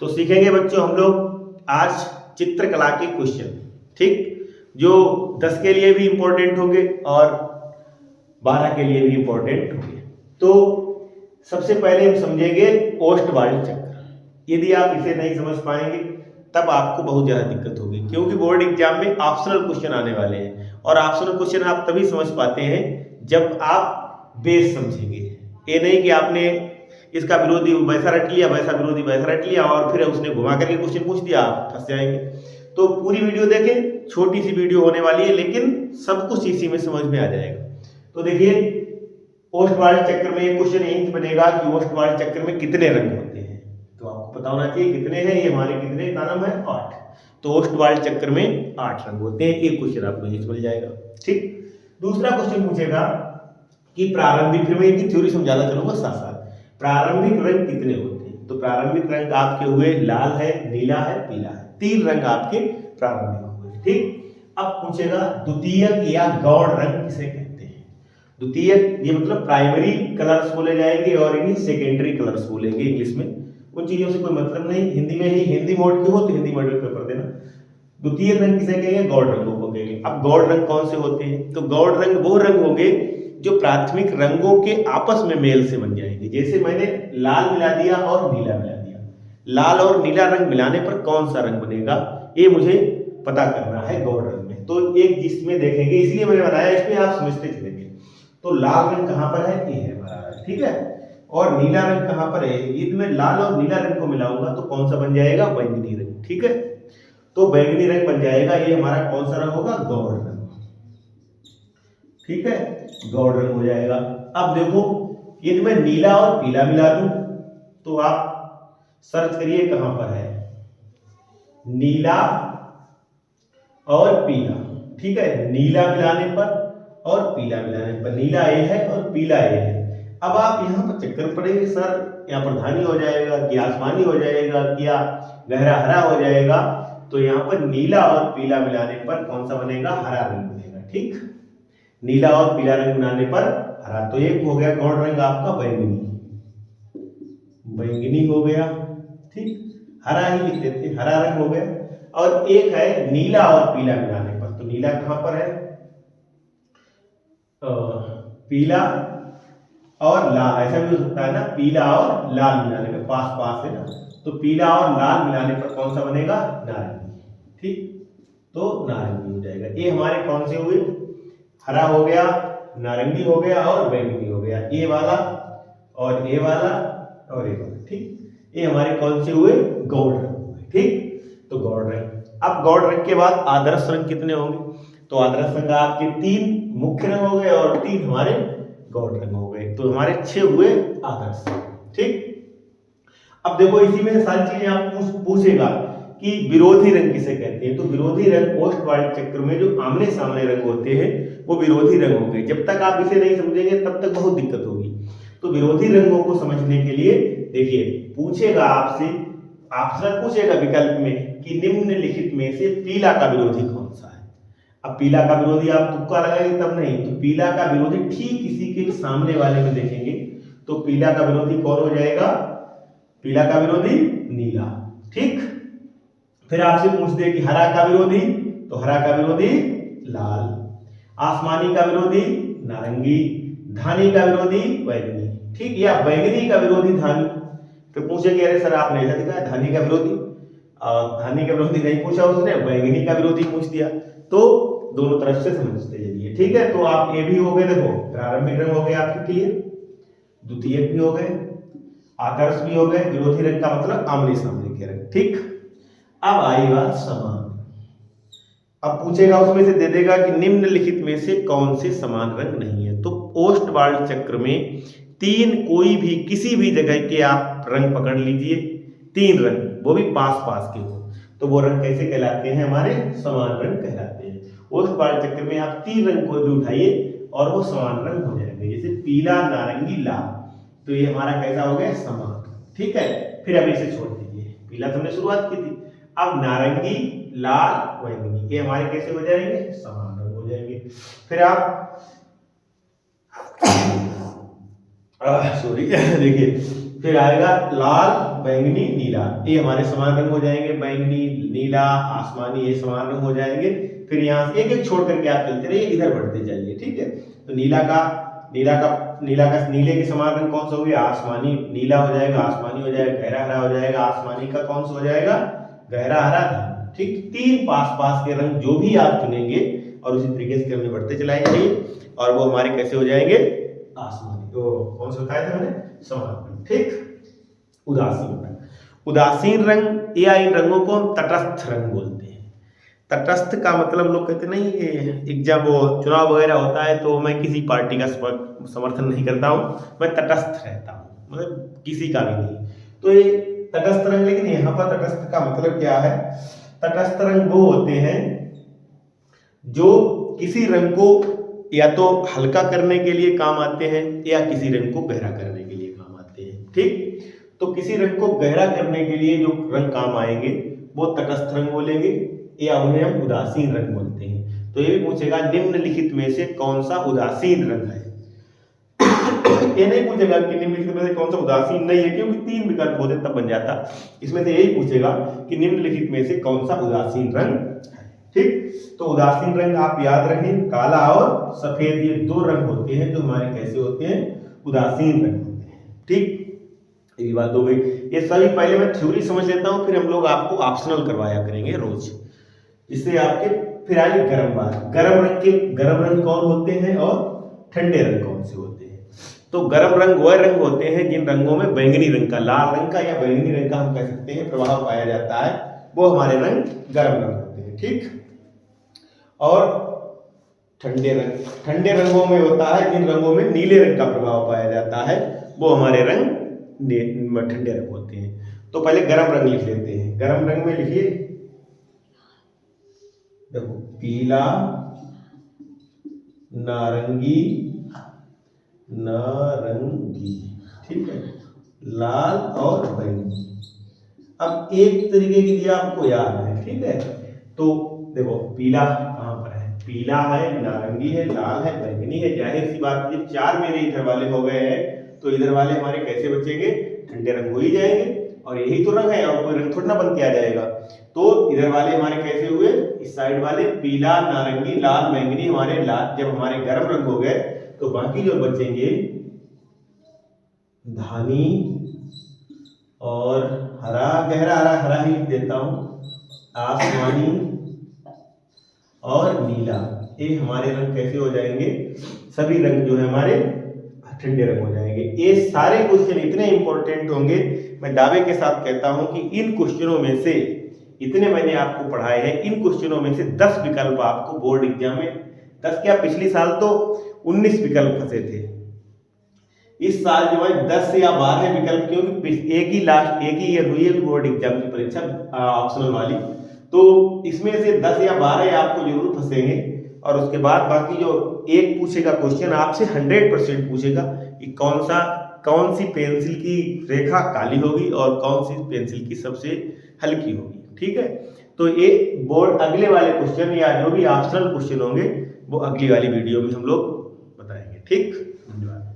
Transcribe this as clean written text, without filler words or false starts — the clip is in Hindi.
तो सीखेंगे बच्चों हम लोग आज चित्रकला के क्वेश्चन, ठीक, जो 10 के लिए भी इंपॉर्टेंट होंगे और 12 के लिए भी इंपॉर्टेंट होंगे। तो सबसे पहले हम समझेंगे ओस्टवाल्ड चक्र। यदि आप इसे नहीं समझ पाएंगे तब आपको बहुत ज्यादा दिक्कत होगी, क्योंकि बोर्ड एग्जाम में ऑप्शनल क्वेश्चन आने वाले हैं और ऑप्शनल क्वेश्चन आप तभी समझ पाते हैं जब आप बेस समझेंगे। ये नहीं कि आपने इसका विरोधी वैसा रट लिया, वैसा विरोधी वैसा रट लिया और फिर उसने घुमा करके क्वेश्चन पूछ दिया, आप फंस जाएंगे। तो पूरी वीडियो देखें, छोटी सी वीडियो होने वाली है लेकिन सब कुछ इसी में समझ में आ जाएगा। तो देखिए ओस्टवाल्ड चक्र में एक क्वेश्चन यही बनेगा कि ओस्टवाल्ड चक्र में कितने रंग होते हैं। तो आपको पता होना चाहिए कितने हैं, ये हमारे कितने का नाम है 8। तो ओस्टवाल्ड चक्र में 8 रंग होते हैं। एक क्वेश्चन आपको यही मिल जाएगा, ठीक। दूसरा क्वेश्चन पूछेगा कि प्रारंभिक, फिर मैं इनकी थ्योरी समझाना चलूंगा साथ साथ। प्रारंभिक रंग कितने होते हैं? तो प्रारंभिक रंग आपके हुए लाल है, नीला है, पीला है। 3 रंग आपके प्रारंभिक हुए, ठीक। अब पूछेगा द्वितीयक या गौण रंग किसे कहते हैं। द्वितीयक ये मतलब प्राइमरी कलर्स बोले जाएंगे और इन्हें सेकेंडरी कलर्स बोलेंगे इंग्लिश में। उन चीजों से कोई मतलब नहीं, हिंदी में ही, हिंदी मोड के हो तो हिंदी मोड में पेपर देना। द्वितीय रंग किसे कहेंगे? गौण रंगों को कहेंगे। अब गौण रंग कौन से होते हैं? तो गौण रंग वो रंग होंगे जो प्राथमिक रंगों के आपस में मेल से बन जाएंगे। जैसे मैंने लाल मिला दिया और नीला मिला दिया, लाल और नीला रंग मिलाने पर कौन सा रंग बनेगा, ये मुझे पता करना है गौण रंग में। तो एक जिसमें देखेंगे, इसलिए मैंने बनाया, इसमें आप समझते चलेंगे। तो लाल रंग कहां पर है? ये है हमारा, ठीक है। और नीला रंग कहां पर है? यदि मैं लाल और नीला रंग को मिलाऊंगा तो कौन सा बन जाएगा? बैंगनी रंग, ठीक है। तो बैंगनी रंग बन जाएगा, ये हमारा कौन सा रंग होगा? गौण रंग, ठीक है, गौण रंग हो जाएगा। अब देखो यदि मैं नीला और पीला मिला दूं तो आप सर्च करिए कहां पर है, नीला और पीला, ठीक है। नीला मिलाने पर और पीला मिलाने पर, नीला ए है और पीला ए है। अब आप यहाँ पर चक्कर पड़ेंगे, सर यहाँ पर धानी हो जाएगा कि आसमानी हो जाएगा कि या गहरा हरा हो जाएगा। तो यहाँ पर नीला और पीला मिलाने पर कौन सा बनेगा? हरा रंग बनेगा, ठीक। नीला और पीला रंग मिलाने पर हरा। तो एक हो गया गौण रंग आपका बैंगनी, बैंगनी हो गया, ठीक। हरा ही लिख देते, हरा रंग हो गया। और एक है नीला और पीला मिलाने पर, तो नीला कहां पर है? पीला और लाल, ऐसा भी हो सकता है ना, पीला और लाल मिलाने में, पास पास है ना। तो पीला और लाल मिलाने पर कौन सा बनेगा? नारंगी, ठीक। तो नारंगी हो जाएगा। ये हमारे कौन से हुए? हरा हो गया, नारंगी हो गया और बैंगनी हो गया। ये वाला और ये वाला और ये वाला, ठीक। ये हमारे कौन से हुए? गौण रंग हुए, ठीक। तो गौण रंग। अब गौण रंग के बाद आदर्श रंग कितने होंगे? तो आदर्श रंग आपके 3 मुख्य रंग हो गए और 3 हमारे गौण रंग हो गए। तो हमारे 6 हुए आदर्श, ठीक। अब देखो इसी में सारी चीजें आप पूछेगा कि विरोधी रंग किसे कहते हैं। तो विरोधी रंग ओस्टवाल्ड चक्र में जो आमने सामने रंग होते हैं वो विरोधी रंग होंगे। जब तक आप इसे नहीं समझेंगे तब तक बहुत दिक्कत होगी। तो विरोधी रंगों को समझने के लिए देखिए पूछेगा आपसे, ऑप्शन पूछेगा विकल्प में कि निम्नलिखित में से पीला का विरोधी कौन सा है। अब पीला का विरोधी आप तुक्का लगाएंगे तब नहीं, तो पीला का विरोधी ठीक इसी के सामने वाले में देखेंगे। तो पीला का विरोधी कौन हो जाएगा? पीला का विरोधी नीला, ठीक। फिर आपसे पूछते हैं कि हरा का विरोधी, तो हरा का विरोधी लाल, आसमानी का विरोधी नारंगी, धानी का विरोधी बैंगनी, ठीक। या बैंगनी का विरोधी धानी। फिर पूछेंगे अरे सर आपने ऐसा दिखाया धानी का विरोधी, धानी का विरोधी नहीं पूछा उसने, बैंगनी का विरोधी पूछ दिया। तो दोनों तरफ से समझते चलिए, ठीक है। तो आप ये भी हो गए, देखो प्रारंभिक रंग हो गए आपके क्लियर, द्वितीयक भी हो गए, आदर्श भी हो गए, विरोधी रंग का मतलब आमने सामने के रंग, ठीक। अब आई बात समान। अब पूछेगा उसमें से दे देगा कि निम्नलिखित में से कौन से समान रंग नहीं है। तो ओस्टवाल्ड चक्र में 3 कोई भी किसी भी जगह के आप रंग पकड़ लीजिए, 3 रंग, वो भी पास पास के हो, तो वो रंग कैसे कहलाते हैं? हमारे समान रंग कहलाते हैं। ओस्टवाल्ड चक्र में आप 3 रंग कोई भी उठाइए और वो समान रंग हो जाएंगे। जैसे पीला, नारंगी, लाल, तो ये हमारा कैसा हो गया? समान, ठीक है। फिर अब इसे छोड़ दीजिए, पीला तो हमने शुरुआत की थी। अब नारंगी, लाल, बैंगनी, ये हमारे कैसे हो जाएंगे? समान रंग हो जाएंगे। फिर आप सॉरी देखिए फिर आएगा लाल, बैंगनी, नीला, ये हमारे समान रंग हो जाएंगे, बैंगनी, नीला, आसमानी, ये समान रंग हो जाएंगे। फिर यहाँ से एक एक छोड़ करके आप चलते रहिए, इधर बढ़ते जाइए, ठीक है। तो नीले के समान रंग कौन सा हो गया, आसमानी, नीला हो जाएगा, आसमानी हो जाएगा, गहरा हरा हो जाएगा, आसमानी का कौन सा हो जाएगा, गहरा हरा, ठीक। तीन पास पास के रंग जो भी आप चुनेंगे और उसी तरीके से क्रम में बढ़ते चलाए जाइए और वो हमारे कैसे हो जाएंगे, आसमानी। तो कौन सा बताया था मैंने, समान रंग, ठीक। उदासीन रंग, उदासीन रंग या इन रंगों को हम तटस्थ रंग बोलते हैं। तटस्थ का मतलब लोग कहते नहीं, एक जब वो चुनाव वगैरह होता है तो मैं किसी पार्टी का समर्थन नहीं करता हूँ, मैं तटस्थ रहता हूँ, मतलब किसी का भी नहीं। तो ये तटस्थ रंग, लेकिन यहाँ पर तटस्थ का मतलब क्या है, तटस्थ रंग वो होते हैं जो किसी रंग को या तो हल्का करने के लिए काम आते हैं या किसी रंग को गहरा करने के लिए काम आते हैं, ठीक। तो किसी रंग को गहरा करने के लिए जो रंग काम आएंगे वो तटस्थ रंग बोलेंगे या उन्हें हम उदासीन रंग बोलते हैं। तो ये भी पूछेगा निम्नलिखित में से कौन सा उदासीन रंग है। ये नहीं पूछेगा कि निम्नलिखित में से कौन सा उदासीन नहीं है, क्योंकि तीन विकल्प होते तब बन जाता। इसमें से यही पूछेगा कि निम्नलिखित में से कौन सा उदासीन रंग है, ठीक। तो उदासीन रंग आप याद रखें, काला और सफेद, ये दो रंग होते हैं जो हमारे कैसे होते हैं, उदासीन रंग होते हैं, ठीक। ये बात हो गई। ये सभी पहले मैं थ्योरी समझ लेता हूँ, फिर हम लोग आपको ऑप्शनल करवाया करेंगे रोज, इससे आपके। फिर आइए गर्म बात, गर्म रंग कौन होते हैं और ठंडे रंग कौन से होते हैं। तो गर्म रंग वह रंग होते हैं जिन रंगों में बैंगनी रंग का, लाल रंग का या बैंगनी रंग का हम कह सकते हैं प्रभाव पाया जाता है, वो हमारे रंग गर्म रंग होते हैं, ठीक। और ठंडे रंगों में होता है जिन रंगों में नीले रंग का प्रभाव पाया जाता है, वो हमारे रंग ठंडे रंग होते हैं। तो पहले गर्म रंग लिख लेते हैं। गर्म रंग में लिखिए, देखो, पीला, नारंगी, ठीक है, लाल और बैंगनी। अब एक तरीके की दिया आपको याद है, ठीक है। तो देखो पीला कहां पर है, पीला है, नारंगी है, लाल है, बैंगनी है। जाहिर सी बात है, चार मेरे इधर वाले हो गए हैं तो इधर वाले हमारे कैसे बचेंगे, ठंडे रंग हो ही जाएंगे। और यही तो रंग है, और कोई रंग थोड़ा ना बन के आ जाएगा। तो इधर वाले हमारे कैसे हुए, इस साइड वाले पीला, नारंगी, लाल, बैंगनी हमारे लाल, जब हमारे गर्म रंग हो गए तो बाकी जो बचेंगे धानी और हरा, गहरा हरा ही लिख देता हूं, आसमानी और नीला, ये हमारे रंग कैसे हो जाएंगे, सभी रंग जो है हमारे ठंडे रंग हो जाएंगे। ये सारे क्वेश्चन इतने इंपॉर्टेंट होंगे, मैं दावे के साथ कहता हूं कि इन क्वेश्चनों में से, इतने मैंने आपको पढ़ाए हैं, इन क्वेश्चनों में से 10 विकल्प आपको बोर्ड एग्जाम में, 10 क्या, पिछली साल तो 19 विकल्प फंसे थे। इस साल जो है 10 या 12 विकल्प, क्योंकि एक ही ईयर हुई है बोर्ड एग्जाम की परीक्षा ऑप्शनल वाली, तो इसमें से 10 या 12 आपको जरूर फंसेंगे। और उसके बाद बाकी जो एक पूछेगा क्वेश्चन आपसे 100% पूछेगा कि कौन सी पेंसिल की रेखा काली होगी और कौन सी पेंसिल की सबसे हल्की होगी, ठीक है। तो ये बोर्ड अगले वाले क्वेश्चन या जो भी ऑप्शनल क्वेश्चन होंगे वो अगली वाली वीडियो में हम लोग बताएंगे, ठीक। धन्यवाद।